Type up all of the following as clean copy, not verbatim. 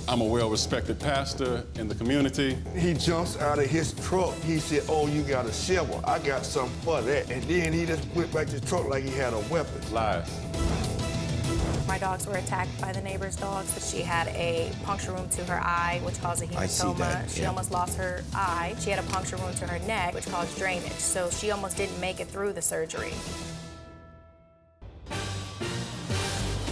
I'm a well-respected pastor in the community. He jumps out of his truck. He said, "Oh, you got a shovel. I got something for that." And then he just went back to the truck like he had a weapon. Lies. My dogs were attacked by the neighbor's dogs. She had a puncture wound to her eye, which caused a hematoma. She almost lost her eye. She had a puncture wound to her neck, which caused drainage. So she almost didn't make it through the surgery.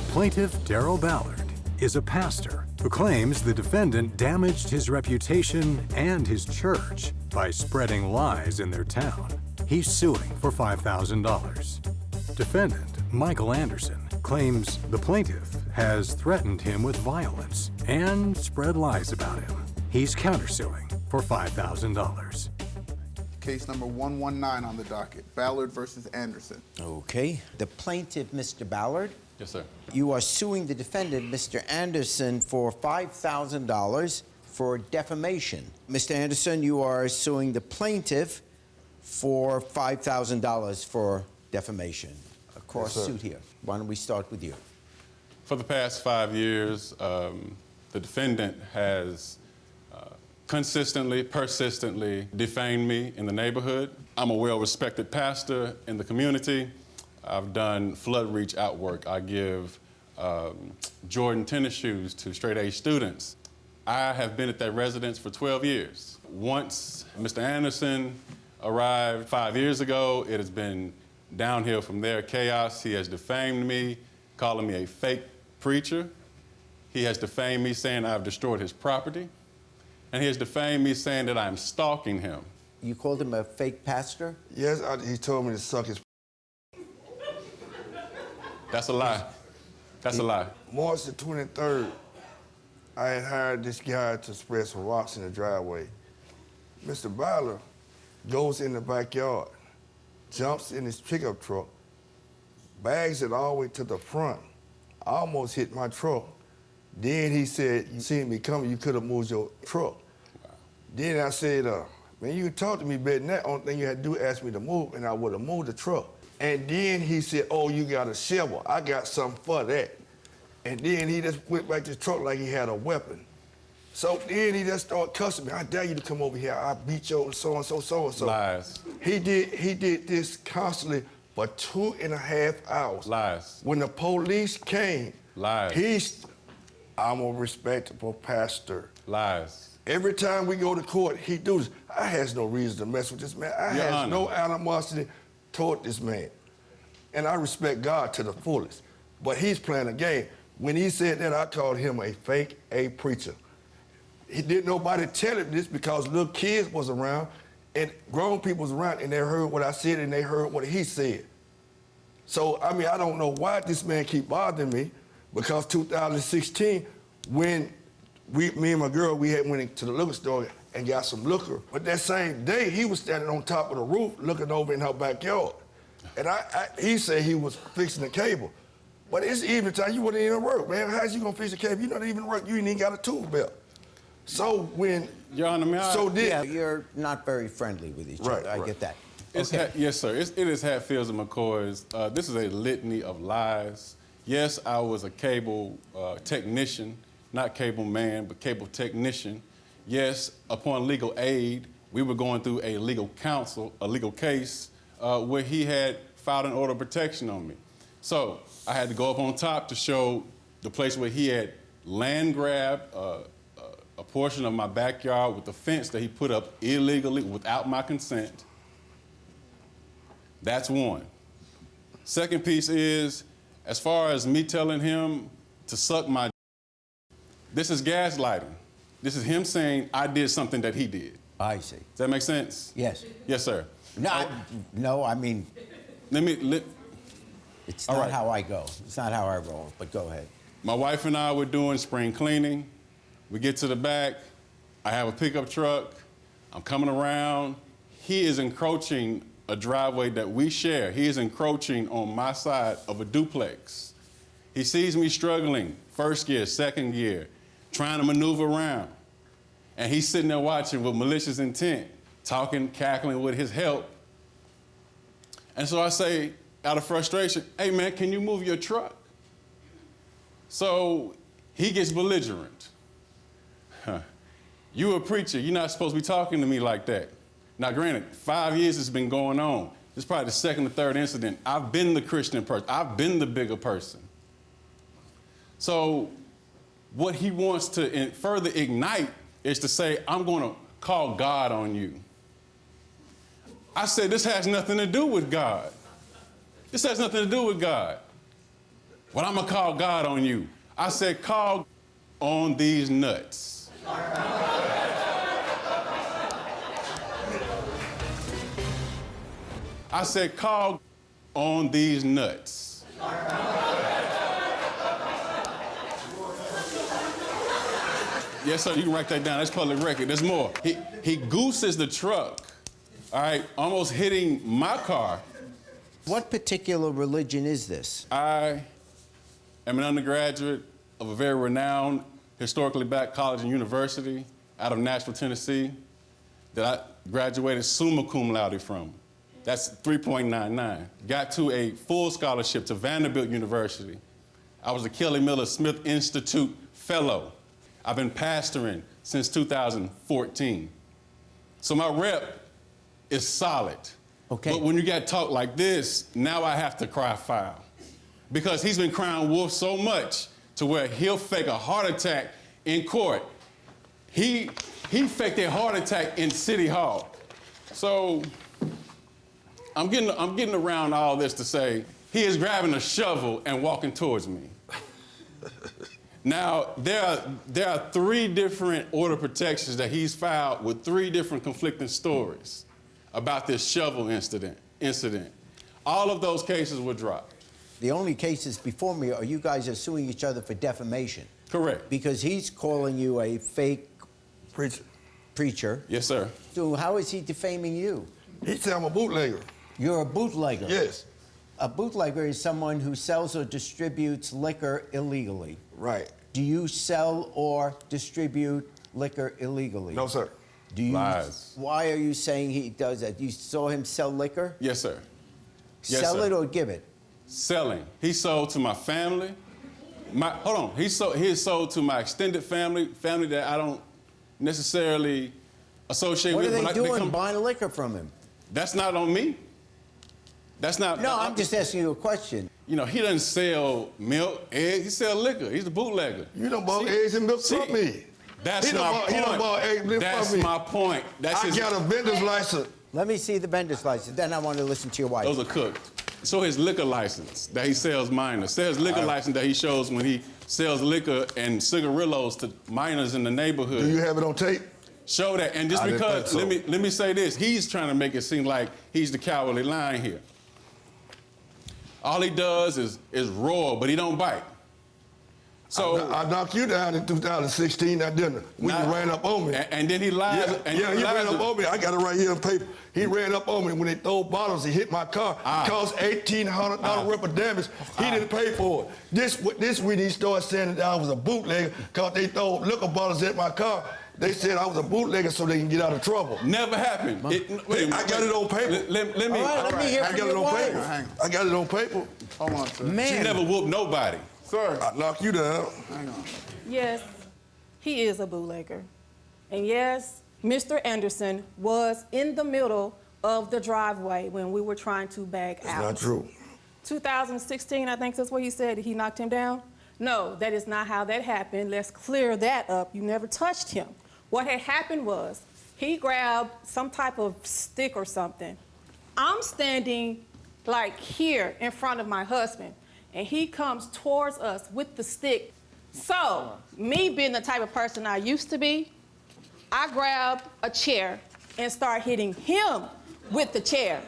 Plaintiff Daryl Ballard is a pastor who claims the defendant damaged his reputation and his church by spreading lies in their town. He's suing for $5,000. Defendant Michael Anderson claims the plaintiff has threatened him with violence and spread lies about him. He's countersuing for $5,000. Case number 119 on the docket, Ballard versus Anderson. Okay. The plaintiff, Mr. Ballard. Yes, sir. You are suing the defendant, Mr. Anderson, for $5,000 for defamation. Mr. Anderson, you are suing the plaintiff for $5,000 for defamation. A cross suit here. Why don't we start with you? For the past 5 years, the defendant has consistently, persistently defamed me in the neighborhood. I'm a well-respected pastor in the community. I've done flood reach out work. I give Jordan tennis shoes to straight-A students. I have been at that residence for 12 years. Once Mr. Anderson arrived 5 years ago, it has been downhill from there, chaos. He has defamed me, calling me a fake preacher. He has defamed me saying I've destroyed his property. And he has defamed me saying that I'm stalking him. You called him a fake pastor? Yes, he told me to suck his. That's a lie. That's a lie. March the 23rd, I had hired this guy to spread some rocks in the driveway. Mr. Ballard goes in the backyard, jumps in his pickup truck, bags it all the way to the front. I almost hit my truck. Then he said, "You seen me coming, you could have moved your truck." Wow. Then I said, "Man, you can talk to me better than that. Only thing you had to do is ask me to move, and I would have moved the truck." And then he said, "Oh, you got a shovel. I got something for that." And then he just went back to the truck like he had a weapon. So then he just started cussing me. "I dare you to come over here. I beat you so-and-so, so-and-so." Lies. He did this constantly for 2.5 hours. Lies. When the police came, lies. I'm a respectable pastor. Lies. Every time we go to court, he do this. I has no reason to mess with this man. I has no animosity toward this man. And I respect God to the fullest. But he's playing a game. When he said that, I called him a fake preacher. He didn't nobody tell him this because little kids was around and grown people was around and they heard what I said and they heard what he said. So, I mean, I don't know why this man keep bothering me because 2016, when me and my girl, we had went into the liquor store and got some liquor. But that same day, he was standing on top of the roof looking over in her backyard. And he said he was fixing the cable. But it's evening time, you wouldn't even work, man. How's you gonna fix the cable? You don't even work, you ain't even got a tool belt. So when... Your Honor, yeah, you're not very friendly with each other, I get that. Okay. Yes, sir, it is Hatfields and McCoys. This is a litany of lies. Yes, I was a cable technician, not cable man, but cable technician. Yes, upon legal aid, we were going through a legal case where he had filed an order of protection on me. So I had to go up on top to show the place where he had land grabbed a portion of my backyard with the fence that he put up illegally without my consent. That's one. Second piece is, as far as me telling him to suck my, this is gaslighting. This is him saying I did something that he did. I see. Does that make sense? Yes. Yes, sir. No, I mean... It's not right. how I go. It's not how I roll, but go ahead. My wife and I were doing spring cleaning. We get to the back. I have a pickup truck. I'm coming around. He is encroaching a driveway that we share. He is encroaching on my side of a duplex. He sees me struggling, first gear, second gear, trying to maneuver around. And he's sitting there watching with malicious intent, talking, cackling with his help. And so I say, out of frustration, "Hey man, can you move your truck?" So he gets belligerent. You a preacher, you're not supposed to be talking to me like that. Now granted, 5 years has been going on. This is probably the second or third incident. I've been the Christian person. I've been the bigger person. So what he wants to further ignite is to say, I'm going to call God on you. I said, this has nothing to do with God. This has nothing to do with God. Well, I'm going to call God on you. I said, call on these nuts. I said, call on these nuts. Yes, sir, you can write that down. That's public record. There's more. He gooses the truck, all right, almost hitting my car. What particular religion is this? I am an undergraduate of a very renowned, historically black college and university out of Nashville, Tennessee, that I graduated summa cum laude from. That's 3.99. Got to a full scholarship to Vanderbilt University. I was a Kelly Miller Smith Institute Fellow. I've been pastoring since 2014. So my rep is solid. Okay. But when you got talk like this, now I have to cry foul. Because he's been crying wolf so much to where he'll fake a heart attack in court. He faked a heart attack in City Hall. So I'm getting around all this to say he is grabbing a shovel and walking towards me. Now, there are 3 different order protections that he's filed with 3 different conflicting stories about this shovel incident. All of those cases were dropped. The only cases before me are you guys are suing each other for defamation. Correct. Because he's calling you a fake preacher. Yes, sir. So how is he defaming you? He said I'm a bootlegger. You're a bootlegger. Yes. A bootlegger is someone who sells or distributes liquor illegally. Right. Do you sell or distribute liquor illegally? No, sir. Do you? Lies. Why are you saying he does that? You saw him sell liquor? Yes, sir. Yes, Sell sir. it or give it? Selling. He sold to my family. He is sold to my extended family that I don't necessarily associate What with. are they doing buying liquor from him? That's not on me. That's not. No, I'm just asking you a question. You know, he doesn't sell milk, eggs. He sells liquor. He's a bootlegger. You done bought eggs and milk from me. That's He my done point. He done bought eggs and milk That's from me. my point. That's I his, got a vendor's license. Let me see the vendor's license. Then I want to listen to your wife. Those are cooked. So his liquor license that he sells minors. Says liquor license that he shows when he sells liquor and cigarillos to minors in the neighborhood. Do you have it on tape? Show that. And just I didn't because, think so. let me say this. He's trying to make it seem like he's the cowardly lion here. All he does is roar, but he don't bite. So I knocked you down in 2016 at dinner when you ran up on me. And then he lies. He ran up on me. I got it right here on paper. He ran up on me when they throw bottles. He hit my car. Caused $1,800 worth of damage. He didn't pay for it. This when he started saying that I was a bootlegger because they throw liquor bottles at my car. They said I was a bootlegger so they can get out of trouble. Never happened. I got it on paper. Let me. All right, let me hear from your wife. I got it on paper. Hold on, sir. Man. She never whooped nobody. Sir. I knocked you down. Hang on. Yes, he is a bootlegger. And yes, Mr. Anderson was in the middle of the driveway when we were trying to back out. That's not true. 2016, I think that's what he said. He knocked him down? No, that is not how that happened. Let's clear that up. You never touched him. What had happened was he grabbed some type of stick or something. I'm standing like here in front of my husband, and he comes towards us with the stick. So, me being the type of person I used to be, I grabbed a chair and start hitting him with the chair.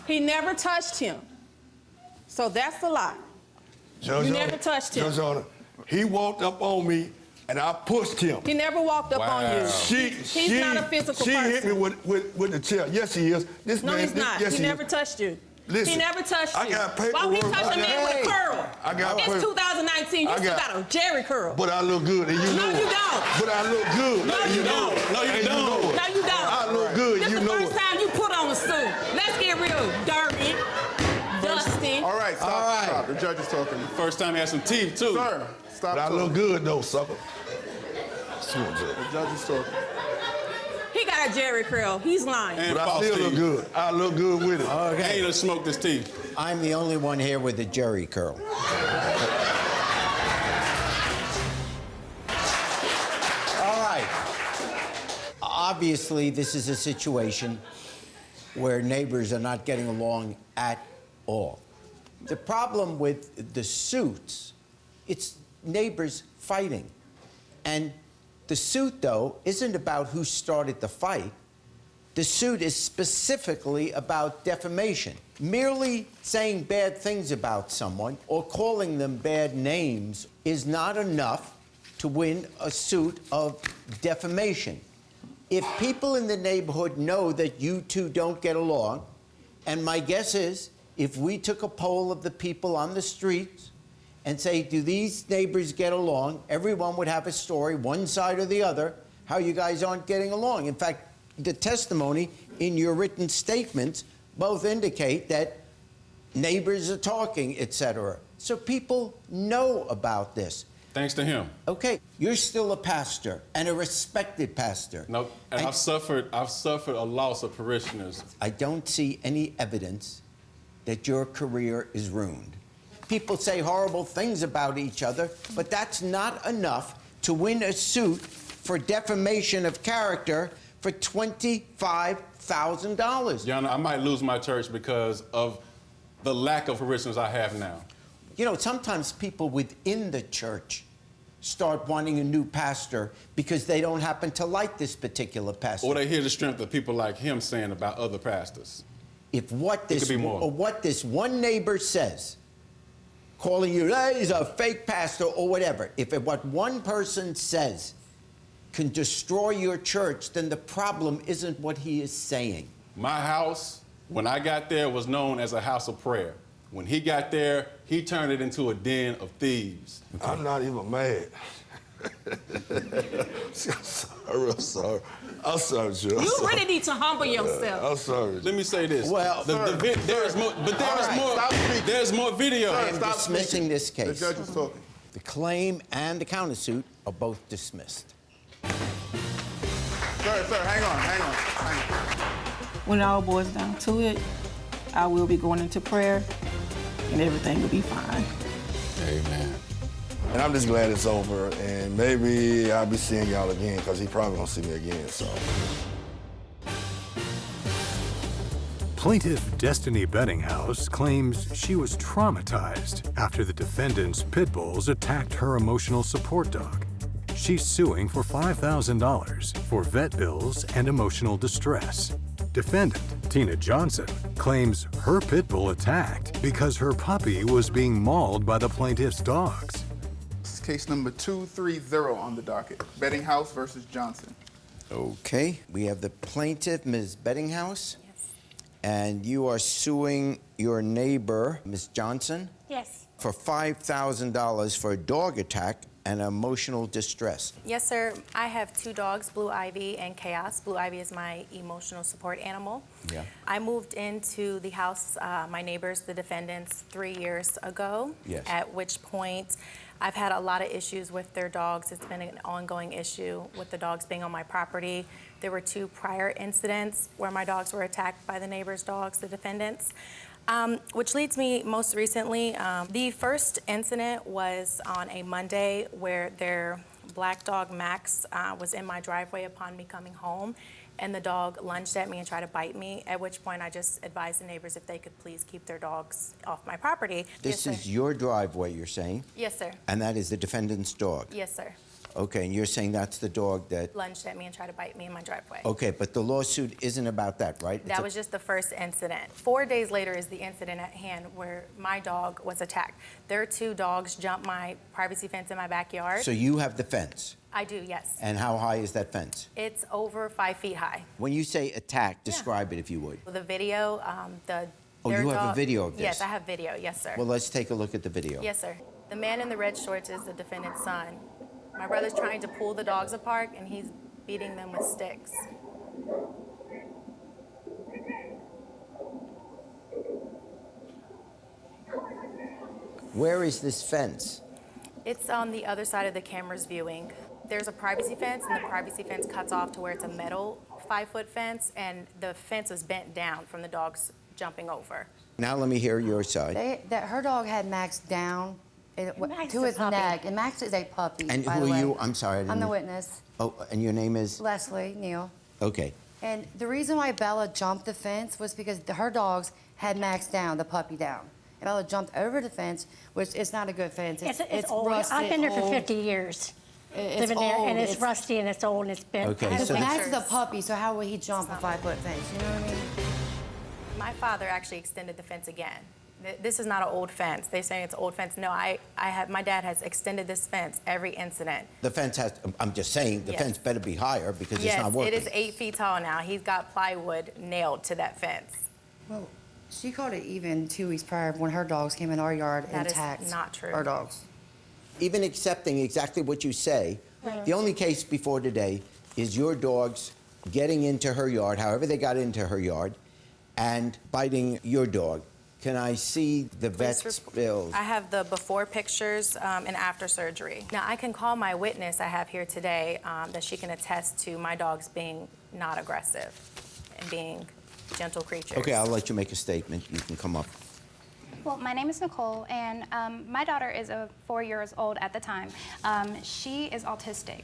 He never touched him. So that's a lie. Judge You Honor, never touched him. Judge Honor, he walked up on me and I pushed him. He never walked up on you. He's not a physical she person. hit me with the chair. Yes, he is. This No, man, he's not. Yes, he he never is. touched you. Listen, he never touched you. I got Why would he paperwork. touch a man with a curl? I got It's paper- 2019. You I still got- got a Jerry curl. But I look good, and you know No, it. you don't. But I look good. No, and you know don't. it. No, you And don't. know it. No, you don't. I look good. This You is the know first it. time you put on a suit. Let's get real. Dirty, dusty. All right, stop. All right. Stop. The judge is talking. First time he had some teeth, too. Sir, stop. But I talking. look good, though, sucker. Sue him, Judge. The judge is talking. He got a Jerry curl. He's lying. And But I false still look teeth. good. I look good with it. And he done smoked his teeth. I'm the only one here with a Jerry curl. All right. Obviously, this is a situation where neighbors are not getting along at all. The problem with the suits, it's neighbors fighting. And the suit, though, isn't about who started the fight. The suit is specifically about defamation. Merely saying bad things about someone or calling them bad names is not enough to win a suit of defamation. If people in the neighborhood know that you two don't get along, and my guess is if we took a poll of the people on the streets and say, do these neighbors get along, everyone would have a story, one side or the other, how you guys aren't getting along. In fact, the testimony in your written statements both indicate that neighbors are talking, etc. So people know about this. Thanks to him. Okay, you're still a pastor and a respected pastor. No, and I've suffered a loss of parishioners. I don't see any evidence that your career is ruined. People say horrible things about each other, but that's not enough to win a suit for defamation of character for $25,000. Your Honor, I might lose my church because of the lack of parishioners I have now. You know, sometimes people within the church start wanting a new pastor because they don't happen to like this particular pastor. Or they hear the strength of people like him saying about other pastors. If what this, could be more. or what this one neighbor says, calling you, hey, he's a fake pastor or whatever, if what one person says can destroy your church, then the problem isn't what he is saying. My house, when I got there, was known as a house of prayer. When he got there, he turned it into a den of thieves. Okay. I'm not even mad. I'm sorry, Judge. You really need to humble yourself. I'm sorry. Let me say this. Well, there's more, but there's more video. I'm dismissing this The case. judge is talking. The claim and the countersuit are both dismissed. Sir, hang on. When it all boils down to it, I will be going into prayer, and everything will be fine. Amen. And I'm just glad it's over, and maybe I'll be seeing y'all again, because he probably won't see me again, so. Plaintiff Destiny Bedinghaus claims she was traumatized after the defendant's pitbulls attacked her emotional support dog. She's suing for $5,000 for vet bills and emotional distress. Defendant, Tina Johnson, claims her pit bull attacked because her puppy was being mauled by the plaintiff's dogs. This is case number 230 on the docket. Bedinghaus versus Johnson. Okay, we have the plaintiff, Ms. Bedinghaus. Yes. And you are suing your neighbor, Ms. Johnson, Yes. for $5,000 for a dog attack and emotional distress. Yes, sir. I have two dogs, Blue Ivy and Chaos. Blue Ivy is my emotional support animal. Yeah. I moved into the house, my neighbors, the defendants, 3 years ago. Yes. At which point, I've had a lot of issues with their dogs. It's been an ongoing issue with the dogs being on my property. There were 2 prior incidents where my dogs were attacked by the neighbors' dogs, the defendants. Which leads me most recently, the first incident was on a Monday where their black dog Max was in my driveway upon me coming home, and the dog lunged at me and tried to bite me, at which point I just advised the neighbors if they could please keep their dogs off my property. This Yes, is sir. your driveway, you're saying? Yes, sir. And that is the defendant's dog? Yes, sir. Okay, and you're saying that's the dog that... Lunged at me and tried to bite me in my driveway. Okay, but the lawsuit isn't about that, right? That was just the first incident. 4 days later is the incident at hand where my dog was attacked. Their 2 dogs jumped my privacy fence in my backyard. So you have the fence? I do, yes. And how high is that fence? It's over 5 feet high. When you say attack, describe it if you would. The video, Oh, their you have a dog- video of this? Yes, I have video, yes, sir. Well, let's take a look at the video. Yes, sir. The man in the red shorts is the defendant's son. My brother's trying to pull the dogs apart, and he's beating them with sticks. Where is this fence? It's on the other side of the camera's viewing. There's a privacy fence, and the privacy fence cuts off to where it's a metal 5-foot fence, and the fence was bent down from the dogs jumping over. Now let me hear your side. Her dog had Max down to his neck, and Max is a puppy. And by who the are way. you? I'm sorry. I didn't I'm the know. witness, Oh, and your name is? Leslie Neal. Okay. And the reason why Bella jumped the fence was because her dogs had Max down, the puppy down. And Bella jumped over the fence, which is not a good fence. It's old. rusted, I've been there for old. 50 years. It's living there, and old. it's rusty and it's old and it's bent. Okay, so Max is a puppy, so how would he jump a 5-foot fence? You know what I mean? My father actually extended the fence again. This is not an old fence. They're saying it's an old fence. No, my dad has extended this fence every incident. the fence has, I'm just saying, the Yes. fence better be higher because Yes, it's not working. it is 8 feet tall now. He's got plywood nailed to that fence. Well, she called it even 2 weeks prior when her dogs came in our yard and That is attacked not true. our dogs. Even accepting exactly what you say, the only case before today is your dogs getting into her yard, however they got into her yard, and biting your dog. Can I see the vet's bills? I have the before pictures and after surgery. Now, I can call my witness I have here today that she can attest to my dogs being not aggressive and being gentle creatures. Okay, I'll let you make a statement. You can come up. Well, my name is Nicole, and my daughter is 4 years old at the time. She is autistic.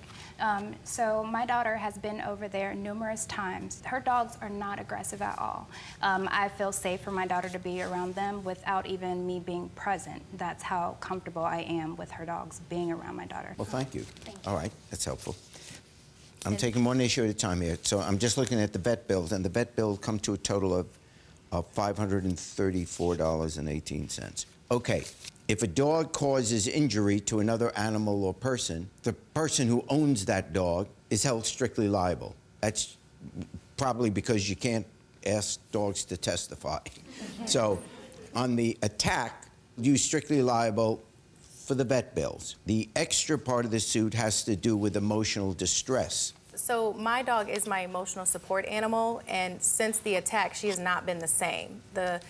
So my daughter has been over there numerous times. Her dogs are not aggressive at all. I feel safe for my daughter to be around them without even me being present. That's how comfortable I am with her dogs being around my daughter. Well, thank you. Thank you. All right, that's helpful. I'm taking one issue at a time here. So I'm just looking at the vet bills, and the vet bill come to a total of $534.18. Okay, if a dog causes injury to another animal or person, the person who owns that dog is held strictly liable. That's probably because you can't ask dogs to testify. So on the attack, you're strictly liable for the vet bills. The extra part of the suit has to do with emotional distress. So my dog is my emotional support animal, and since the attack, she has not been the same. The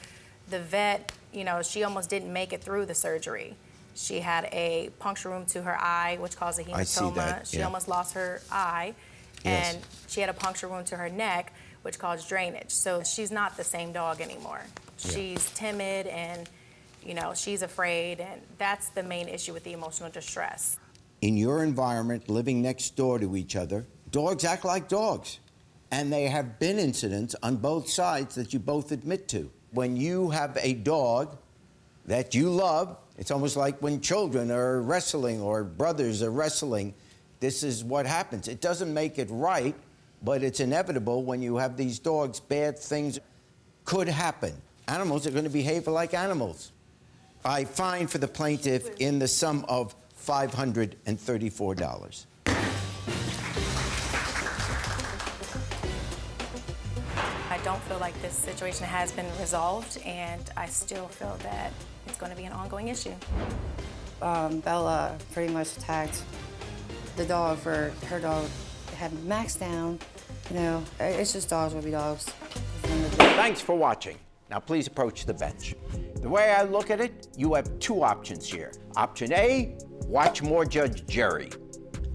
vet, you know, she almost didn't make it through the surgery. She had a puncture wound to her eye, which caused a hematoma. I see that, She yeah. almost lost her eye, Yes. and she had a puncture wound to her neck, which caused drainage. So she's not the same dog anymore. Yeah. She's timid, and you know, she's afraid, and that's the main issue with the emotional distress. In your environment, living next door to each other, dogs act like dogs. And there have been incidents on both sides that you both admit to. When you have a dog that you love, it's almost like when children are wrestling or brothers are wrestling, this is what happens. It doesn't make it right, but it's inevitable when you have these dogs, bad things could happen. Animals are going to behave like animals. I fine for the plaintiff in the sum of $534. I don't feel like this situation has been resolved, and I still feel that it's going to be an ongoing issue. Bella pretty much attacked the dog for her dog had Max down. You know, it's just dogs will be dogs. Thanks for watching. Now please approach the bench. The way I look at it, you have two options here. Option A, watch more Judge Jerry.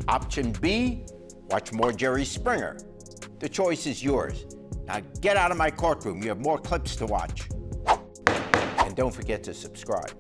Option B, watch more Jerry Springer. The choice is yours. Now get out of my courtroom. You have more clips to watch. And don't forget to subscribe.